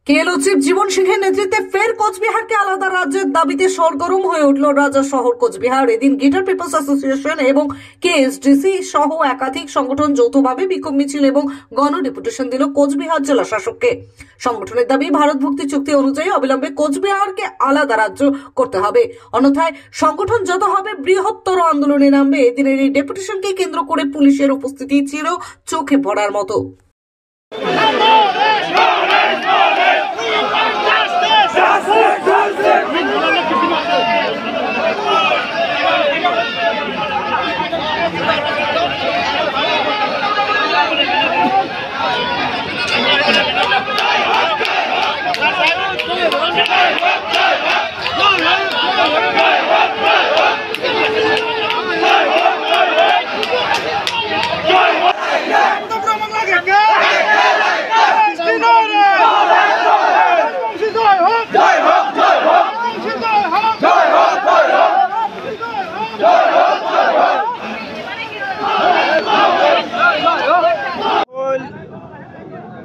KLO chief জীবন সিংহের নেতৃত্বে ফের কোচবিহারকে আলাদা রাজ্যের দাবিতে সরগরম হয়ে উঠল রাজা শহর কোচবিহার। এদিন গিটার পিপলস অ্যাসোসিয়েশন এবং কেএসডিসি সহ একাধিক সংগঠন যৌথভাবে বিক্ষোভ মিছিল এবং গণডেপুটেশন দিল কোচবিহার জেলা শাসককে। সংগঠনের দাবি, ভারত ভুক্তি চুক্তি অনুযায়ী অবিলম্বে কোচবিহারকে আলাদা রাজ্য করতে হবে, অন্যথায় সংগঠন যত হবে বৃহত্তর আন্দোলনে নামবে। এদিনের এই ডেপুটেশনকে কেন্দ্র করে পুলিশের উপস্থিতি ছিল চোখে পড়ার মতো।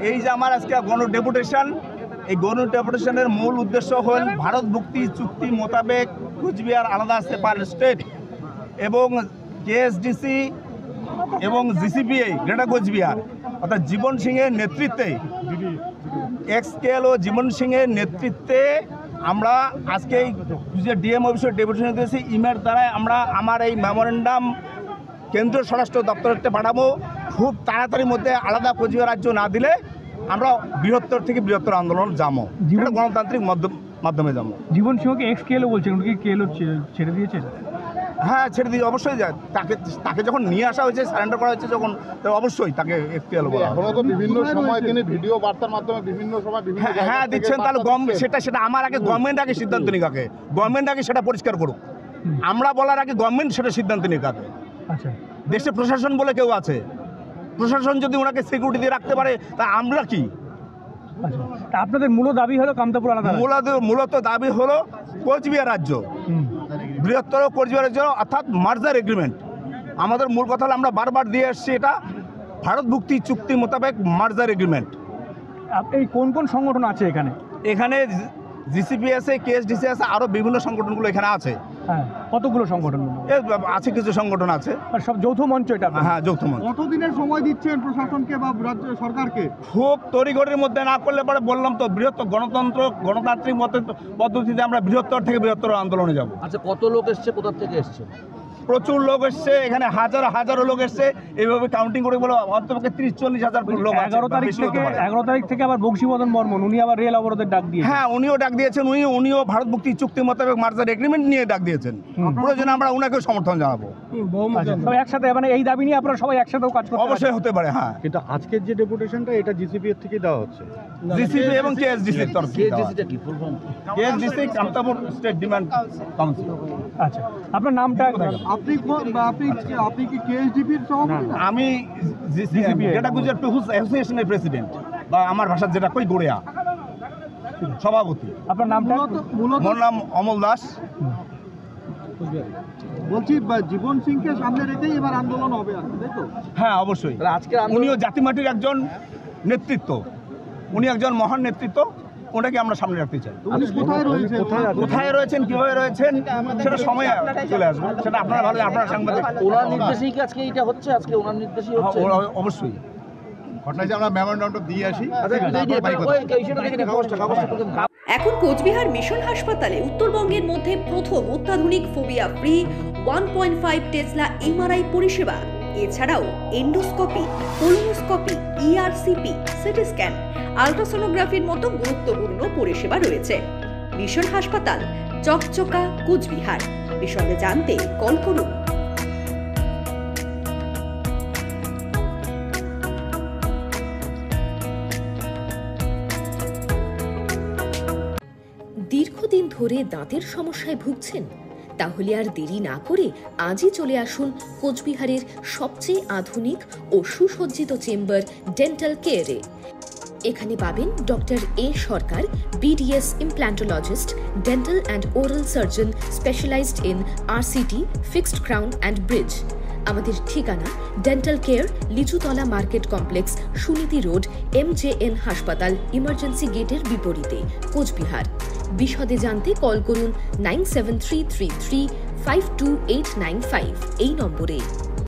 এই যে আমার আজকে গণডেপুটেশন, এই গণডেপুটেশনের মূল উদ্দেশ্য হল ভারত ভুক্তি চুক্তি মোতাবেক কোচবিহার আলাদা সেপারেট স্টেট এবং কেএসডিসি এবং জিসিপিআই গ্রেটার কোচবিহার অর্থাৎ জীবন সিংহের নেতৃত্বে কেএলও জীবন সিংহের নেতৃত্বে আমরা আজকে যে ডিএম অফিসের ডেপুটেশন দিয়েছি, ইমেল দ্বারাই আমরা আমার এই মেমোরেন্ডাম কেন্দ্রীয় স্বরাষ্ট্র দপ্তরকে পাঠাবো। খুব তাড়াতাড়ির মধ্যে আলাদা কোচবিহার রাজ্য না দিলে আমরা বৃহত্তর থেকে বৃহত্তর আন্দোলন যাবো, গণতান্ত্রিক মাধ্যমে যাবো। জীবন সিংহকে এক্স কেএলও বলছেন, উনি কি কেএলও ছেড়ে দিয়েছেন? হ্যাঁ, ছেড়ে দিয়ে অবশ্যই যায়। তাকে যখন নিয়ে আসা হয়েছে, সারেন্ডার করা হয়েছে যখন, অবশ্যই তাকে এক্স কেএলও বলা। এখনো তো বিভিন্ন সময় তিনি ভিডিও বার্তার মাধ্যমে বিভিন্ন সময় হ্যাঁ দিচ্ছেন। তাহলে সেটা আমার আগে গভর্নমেন্ট আগে সিদ্ধান্ত নিক, আগে গভর্নমেন্ট আগে সেটা পরিষ্কার করুক। আমরা বলার আগে গভর্নমেন্ট সেটা সিদ্ধান্ত নিক আগে। আচ্ছা, দেশে প্রশাসন বলে কেউ আছে, প্রশাসন যদি ওনাকে সিকিউরিটি দিয়ে রাখতে পারে তা আমরা কি? তা আপনাদের মূল দাবি হলো কামতাপুর আলাদা? মূলত দাবি হলো কোচবিহার রাজ্য, বৃহত্তর কোচবিহার রাজ্য অর্থাৎ মার্জার এগ্রিমেন্ট। আমাদের মূল কথা হলো, আমরা বারবার দিয়ে এসছি, এটা ভারত ভুক্তি চুক্তি মোতাবেক মার্জার এগ্রিমেন্ট। এই কোন কোন সংগঠন আছে এখানে? এখানে জিসিপি আছে, কেএসডিসি আছে, আরও বিভিন্ন সংগঠনগুলো এখানে আছে। হ্যাঁ, কতগুলো সংগঠন আছে? কিছু সংগঠন আছে, সব যৌথ মঞ্চ এটা? হ্যাঁ, যৌথ মঞ্চ। কতদিনের সময় দিচ্ছেন প্রশাসনকে বা রাজ্য সরকারকে? খুব তড়িঘড়ির মধ্যে না করলে পরে বললাম তো, বৃহত্তর গণতান্ত্রিক পদ্ধতিতে আমরা বৃহত্তর থেকে বৃহত্তর আন্দোলনে যাব। আচ্ছা, কত লোক এসছে, কোথা থেকে এসছে? প্রচুর লোক এসছে, এখানে হাজারো লোক এসছে। এইভাবে কাউন্টিং করে বলো অন্তপক্ষে 30-40 হাজার লোক। 11 তারিখ থেকে আবার বংশীবদন বর্মন উনি আবার রেল অবরোধের ডাক দিয়েছেন। হ্যাঁ, উনিও ডাক দিয়েছেন। উনিও ভারত ভুক্তি চুক্তি মোতাবেক মার্জার এগ্রিমেন্ট নিয়ে ডাক দিয়েছেন। প্রয়োজনে আমরা ওনাকেও সমর্থন জানাবো। একসাথে মানে এই দাবি নিয়ে আপনারা সবাই একসাথেও কাজ করতে? অবশ্যই হতে পারে। হ্যাঁ, কিন্তু আজকের যে ডেপুটেশনটা এটা জিসিপি এর থেকে দেওয়া হচ্ছে, জিসিপি এবং কেএসডিসির তরফ থেকে। কেএসডিসিটা কি full form? KSDC Kamtapur state demand council. আচ্ছা, আপনার নামটা? আপনি কি কেএসডিপির সভাপতি? আমি জিসিপি যেটা গুজরাট পিপলস অ্যাসোসিয়েশনের প্রেসিডেন্ট, বা আমার ভাষার যেটা কই গোড়িয়া সভাপতি। আপনার নামটা? মোর নাম অমল দাস। বলছি জীবন সিংকে সামনে রেখেই এবার আন্দোলন হবে, তাই তো? হ্যাঁ, অবশ্যই। আজকে উনিও জাতিমাটির একজন নেতৃত্ব, উনি একজন মহান নেতৃত্ব, ওনাকে আমরা সামনে রাখতে চাই। কোথায় রয়েছেন, কিভাবে রয়েছেন, সেটা সময় চলে আসবে, সেটা আপনারা ভালো, আপনারা সাংবাদিক। ওনার নির্দেশেই কি আজকে এটা হচ্ছে? আজকে ওনার নির্দেশেই হচ্ছে? অবশ্যই। ঘটনা যে আমরা মেমোরেন্ডামটা দিয়ে আসি। এখন কোচবিহার মিশন হাসপাতালে উত্তরবঙ্গের মধ্যে প্রথম অত্যাধুনিক ফোবিয়া ফ্রি 1.5 টেসলা এমআরআই পরিষেবা। এছাড়াও endoscopy, colonoscopy, ERCP, CT scan, আল্ট্রাসোনোগ্রাফির মতো গুরুত্বপূর্ণ পরিষেবা রয়েছে। মিশন হাসপাতাল, চকচকা, কোচবিহার। বিশদে জানতে কল করুন। দীর্ঘদিন ধরে দাঁতের সমস্যায় ভুগছেন? তাহলে আর দেরি না করে আজই চলে আসুন কোচবিহারের সবচেয়ে আধুনিক ও সুসজ্জিত চেম্বার ডেন্টাল কেয়ারে। এখানে পাবেন doctor A Sarkar, BDS implantologist, dental and oral surgeon specialized in RCT, fixed crown and bridge, আমাদের ঠিকানা dental care, Lichutala market complex, Suniti road, MJN হাসপাতাল, ইমার্জেন্সি গেটের বিপরীতে, কোচবিহার। বিশদে জানতে কল করুন 9733352895 এই নম্বরে।